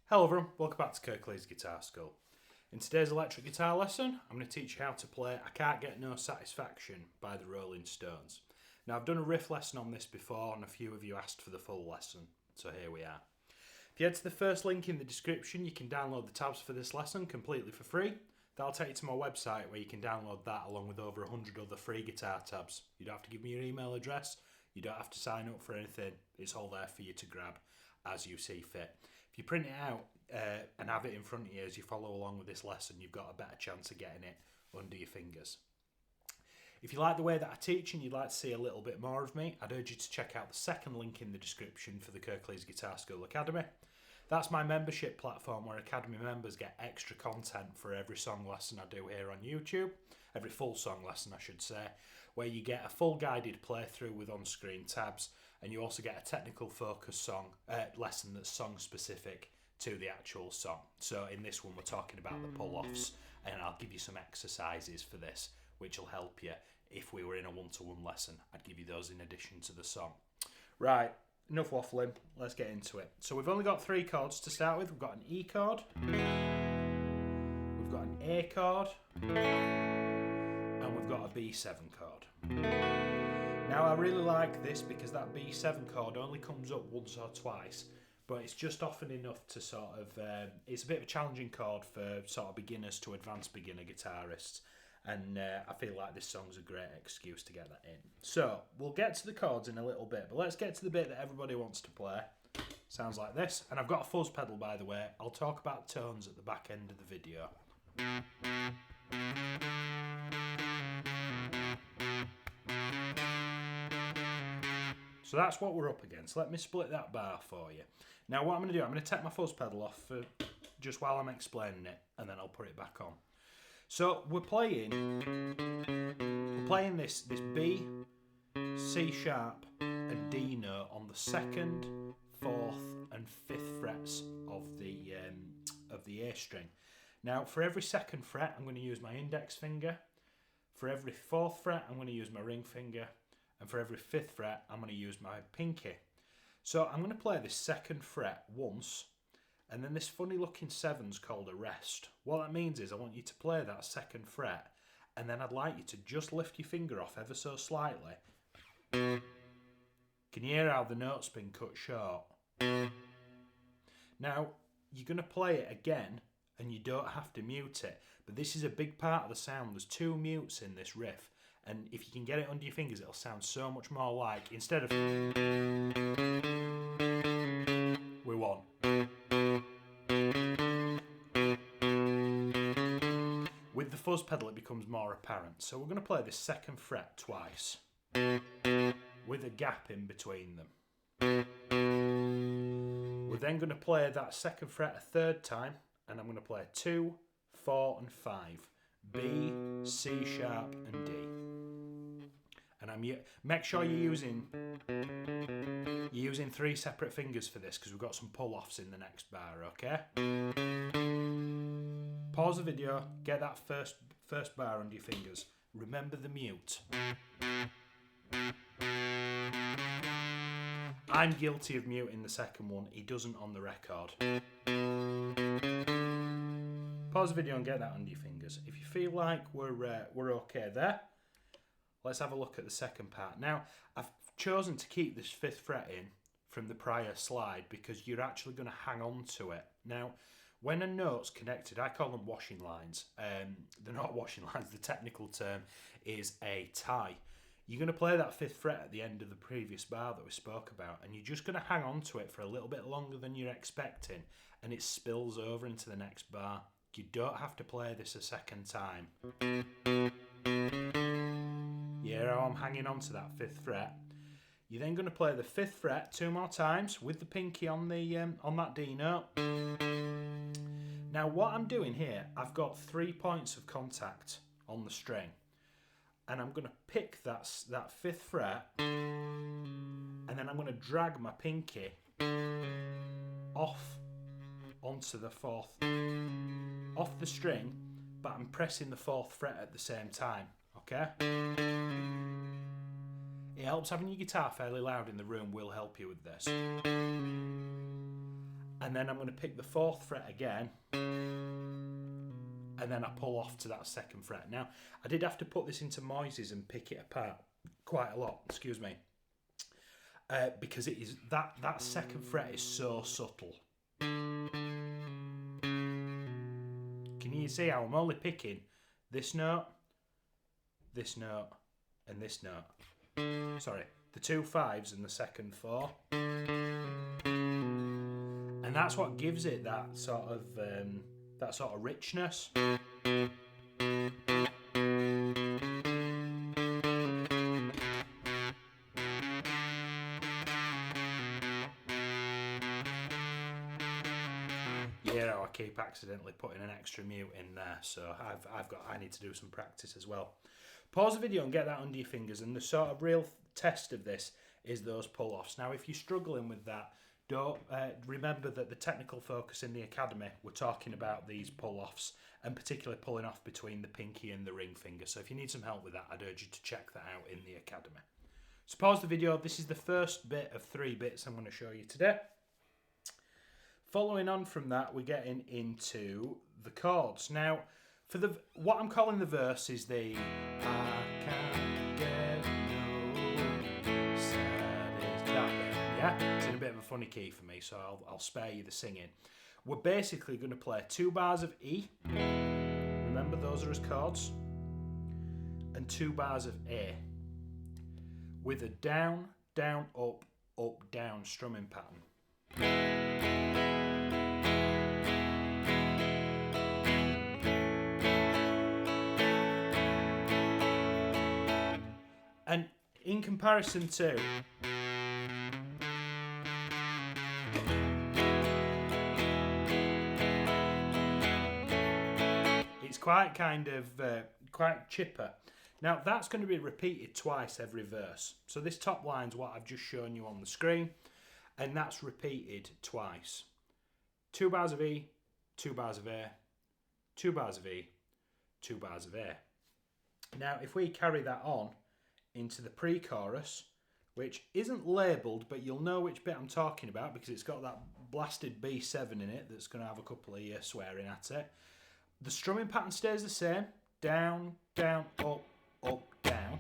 Hello everyone, welcome back to Kirklees Guitar School. In today's electric guitar lesson, I'm going to teach you how to play I Can't Get No Satisfaction by the Rolling Stones. Now I've done a riff lesson on this before and a few of you asked for the full lesson, so here we are. If you head to the first link in the description, you can download the tabs for this lesson completely for free. That'll take you to my website where you can download that along with over 100 other free guitar tabs. You don't have to give me your email address, you don't have to sign up for anything, it's all there for you to grab as you see fit. If you print it out and have it in front of you as you follow along with this lesson, you've got a better chance of getting it under your fingers. If you like the way that I teach and you'd like to see a little bit more of me, I'd urge you to check out the second link in the description for the Kirklees Guitar School Academy. That's my membership platform where Academy members get extra content for every song lesson I do here on YouTube. Every full song lesson, I should say, where you get a full guided playthrough with on-screen tabs, and you also get a technical focus lesson that's song specific to the actual song. So in this one we're talking about the pull-offs, and I'll give you some exercises for this which will help you. If we were in a one-to-one lesson, I'd give you those in addition to the song. Right, enough waffling, let's get into it. So we've only got 3 chords to start with. We've got an E chord, we've got an A chord, and we've got a B7 chord. Now I really like this because that B7 chord only comes up once or twice, but it's just often enough to sort of, it's a bit of a challenging chord for sort of beginners to advanced beginner guitarists, and I feel like this song's a great excuse to get that in. So we'll get to the chords in a little bit, but let's get to the bit that everybody wants to play. Sounds like this, and I've got a fuzz pedal by the way. I'll talk about tones at the back end of the video. So that's what we're up against. Let me split that bar for you. Now what I'm going to do, I'm going to take my fuzz pedal off for just while I'm explaining it, and then I'll put it back on. So we're playing this B, C sharp and D note on the 2nd, 4th and 5th frets of the A string. Now for every 2nd fret I'm going to use my index finger. For every 4th fret I'm going to use my ring finger. And for every 5th fret, I'm going to use my pinky. So I'm going to play this 2nd fret once, and then this funny looking 7's called a rest. What that means is I want you to play that 2nd fret, and then I'd like you to just lift your finger off ever so slightly. Can you hear how the note's been cut short? Now, you're going to play it again, and you don't have to mute it, but this is a big part of the sound. There's 2 mutes in this riff. And if you can get it under your fingers, it'll sound so much more like, instead of we want. With the fuzz pedal, it becomes more apparent. So we're going to play this 2nd fret twice, with a gap in between them. We're then going to play that 2nd fret a 3rd time, and I'm going to play 2, 4 and 5. B, C sharp and D. And make sure you're using 3 separate fingers for this because we've got some pull-offs in the next bar, okay? Pause the video, get that first bar under your fingers. Remember the mute. I'm guilty of muting the 2nd one, he doesn't on the record. Pause the video and get that under your fingers. If you feel like we're okay there, let's have a look at the 2nd part. Now, I've chosen to keep this 5th fret in from the prior slide because you're actually going to hang on to it. Now, when a note's connected, I call them washing lines. They're not washing lines, the technical term is a tie. You're going to play that 5th fret at the end of the previous bar that we spoke about, and you're just going to hang on to it for a little bit longer than you're expecting, and it spills over into the next bar. You don't have to play this a 2nd time. You hear how I'm hanging on to that 5th fret? You're then going to play the 5th fret 2 more times with the pinky on that D note. Now what I'm doing here, I've got 3 points of contact on the string, and I'm going to pick that 5th fret, and then I'm going to drag my pinky off onto the 4th, off the string, but I'm pressing the 4th fret at the same time, okay? It helps having your guitar fairly loud in the room will help you with this. and then I'm going to pick the 4th fret again, and then I pull off to that 2nd fret. Now, I did have to put this into Moises and pick it apart quite a lot, excuse me, because it is that 2nd fret is so subtle. Can you see how I'm only picking this note, and this note? Sorry, the 2 5s and the 2nd 4. And that's what gives it that sort of richness. Yeah, I keep accidentally putting an extra mute in there, so I need to do some practice as well. Pause the video and get that under your fingers, and the sort of real test of this is those pull-offs. Now, if you're struggling with that, don't remember that the technical focus in the academy, we're talking about these pull-offs, and particularly pulling off between the pinky and the ring finger. So if you need some help with that, I'd urge you to check that out in the academy. So pause the video. This is the first bit of 3 bits I'm going to show you today. Following on from that, we're getting into the chords. Now, for what I'm calling the verse is the I can't get no satisfaction. That bit, yeah? It's in a bit of a funny key for me, so I'll spare you the singing. We're basically going to play 2 bars of E. Remember, those are as chords. And 2 bars of A. With a down, down, up, up, down strumming pattern. And in comparison to it's quite kind of quite chipper. Now that's going to be repeated twice every verse. So this top line's what I've just shown you on the screen, and that's repeated twice. 2 bars of E, 2 bars of A, 2 bars of E, 2 bars of A. Now if we carry that on into the pre-chorus, which isn't labelled, but you'll know which bit I'm talking about because it's got that blasted B7 in it that's going to have a couple of years swearing at it. The strumming pattern stays the same, down, down, up, up, down.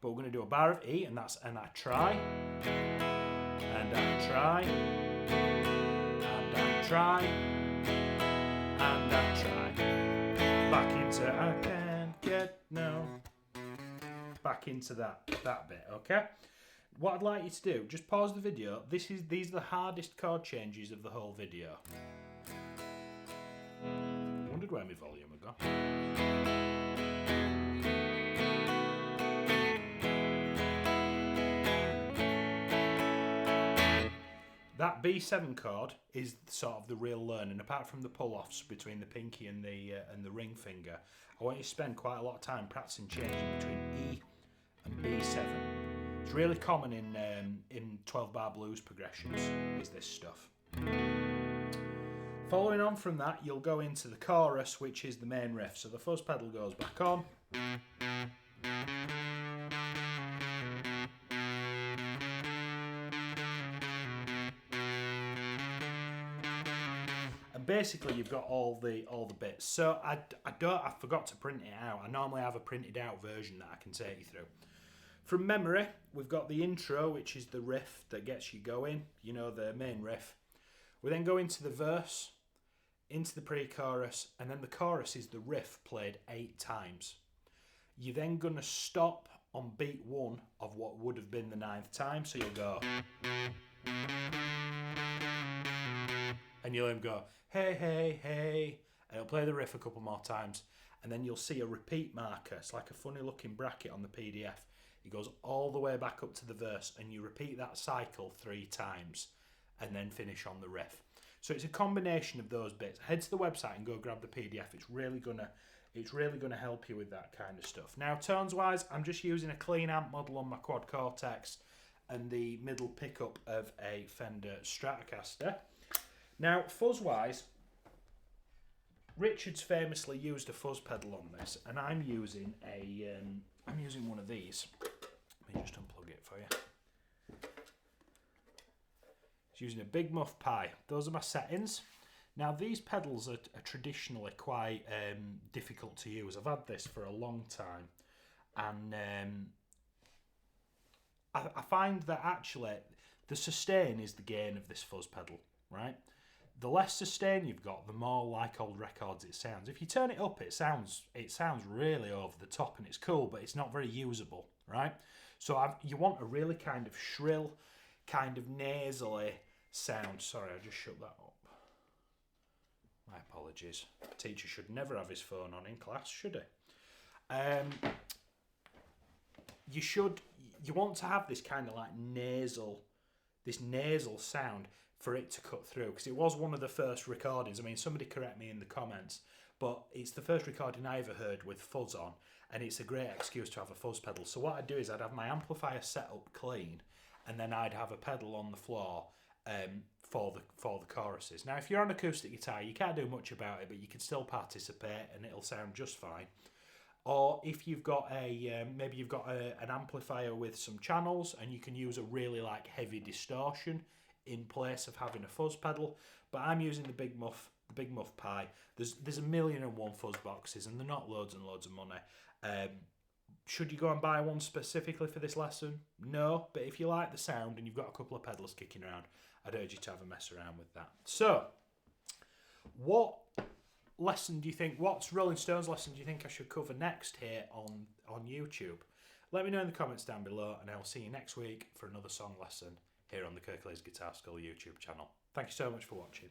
But we're going to do a bar of E, and that's and I try, and I try, and I try, and I try. Back into I can't get no. Back into that bit, okay? What I'd like you to do, just pause the video. These are the hardest chord changes of the whole video. Wondered where my volume would go. That B7 chord is sort of the real learning. Apart from the pull-offs between the pinky and the ring finger, I want you to spend quite a lot of time practicing changing between E and B7. It's really common in 12-bar blues progressions, is this stuff. Following on from that, you'll go into the chorus, which is the main riff. So the fuzz pedal goes back on. And basically you've got all the bits. So I forgot to print it out. I normally have a printed out version that I can take you through. From memory, we've got the intro, which is the riff that gets you going, you know, the main riff. We then go into the verse, into the pre-chorus, and then the chorus is the riff played 8 times. You're then going to stop on beat 1 of what would have been the 9th time, so you'll go. And you'll then go, hey, hey, hey, and it'll play the riff a couple more times, and then you'll see a repeat marker. It's like a funny looking bracket on the PDF. It goes all the way back up to the verse, and you repeat that cycle 3 times, and then finish on the riff. So it's a combination of those bits. Head to the website and go grab the PDF. It's really gonna help you with that kind of stuff. Now, tones wise, I'm just using a clean amp model on my Quad Cortex and the middle pickup of a Fender Stratocaster. Now, fuzz wise, Richard's famously used a fuzz pedal on this, and I'm using one of these. Let me just unplug it for you. It's using a Big Muff Pi. Those are my settings. Now these pedals are traditionally quite difficult to use. I've had this for a long time, and I find that actually the sustain is the gain of this fuzz pedal, right? The less sustain you've got, the more like old records it sounds. If you turn it up, it sounds really over the top and it's cool, but it's not very usable, right? So you want a really kind of shrill, kind of nasally sound. Sorry, I just shut that up. My apologies. A teacher should never have his phone on in class, should he? You want to have this kind of like nasal sound for it to cut through, because it was one of the first recordings. I mean, somebody correct me in the comments, but it's the first recording I ever heard with fuzz on, and it's a great excuse to have a fuzz pedal. So what I'd do is I'd have my amplifier set up clean, and then I'd have a pedal on the floor for the choruses. Now, if you're on acoustic guitar, you can't do much about it, but you can still participate, and it'll sound just fine. Or if you've got maybe you've got an amplifier with some channels, and you can use a really like heavy distortion in place of having a fuzz pedal. But I'm using the Big Muff Pi. There's 1,000,001 fuzz boxes, and they're not loads and loads of money. Should you go and buy one specifically for this lesson? No, but if you like the sound and you've got a couple of pedals kicking around, I'd urge you to have a mess around with that. So, what lesson do you think, what's Rolling Stones lesson do you think I should cover next here on YouTube? Let me know in the comments down below, and I'll see you next week for another song lesson here on the Kirklees Guitar School YouTube channel. Thank you so much for watching.